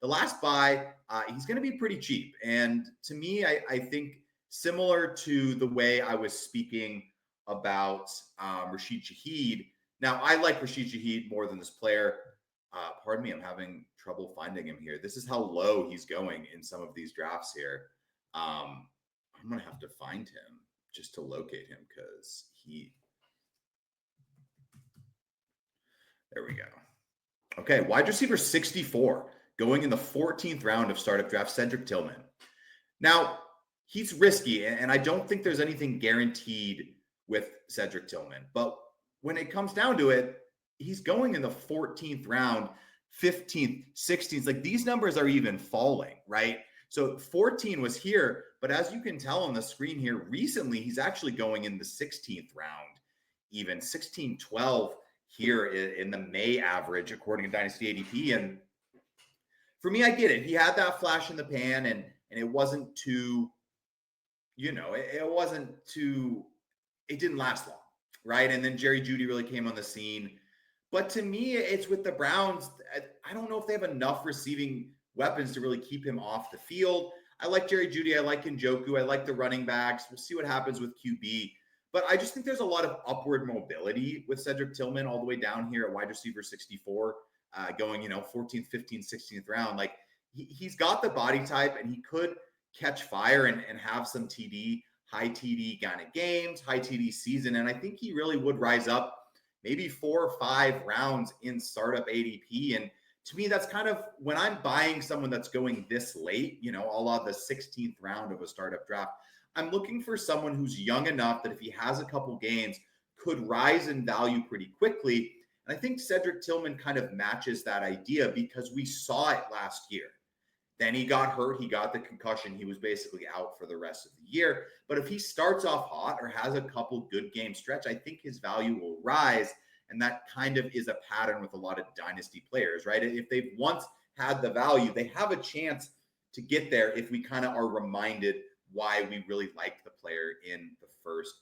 the last buy, he's going to be pretty cheap. And to me, I think similar to the way I was speaking about Rashid Shaheed. Now, I like Rashid Shaheed more than this player. Pardon me, I'm having trouble finding him here. This is how low he's going in some of these drafts here. I'm going to have to find him just to locate him because there we go. Okay, wide receiver 64 going in the 14th round of startup draft, Cedric Tillman. Now, he's risky, and I don't think there's anything guaranteed with Cedric Tillman. But when it comes down to it, he's going in the 14th round, 15th, 16th. Like these numbers are even falling, right? So 14 was here, but as you can tell on the screen here, recently he's actually going in the 16th round, even 16, 12 here in the May average, according to Dynasty ADP. And for me, I get it. He had that flash in the pan, and it wasn't too, it didn't last long, right? And then Jerry Jeudy really came on the scene. But to me, it's with the Browns. I don't know if they have enough receiving weapons to really keep him off the field. I like Jerry Jeudy. I like Njoku. I like the running backs. We'll see what happens with QB. But I just think there's a lot of upward mobility with Cedric Tillman all the way down here at wide receiver 64, going, 14th, 15th, 16th round. Like he's got the body type, and he could catch fire and have some high TD kind of games, high TD season. And I think he really would rise up maybe 4 or 5 rounds in startup ADP. And to me, that's kind of when I'm buying someone that's going this late, a la the 16th round of a startup draft, I'm looking for someone who's young enough that if he has a couple games, could rise in value pretty quickly. And I think Cedric Tillman kind of matches that idea because we saw it last year. Then he got hurt. He got the concussion. He was basically out for the rest of the year. But if he starts off hot or has a couple good game stretch, I think his value will rise. And that kind of is a pattern with a lot of dynasty players, right? If they've once had the value, they have a chance to get there if we kind of are reminded why we really liked the player in the first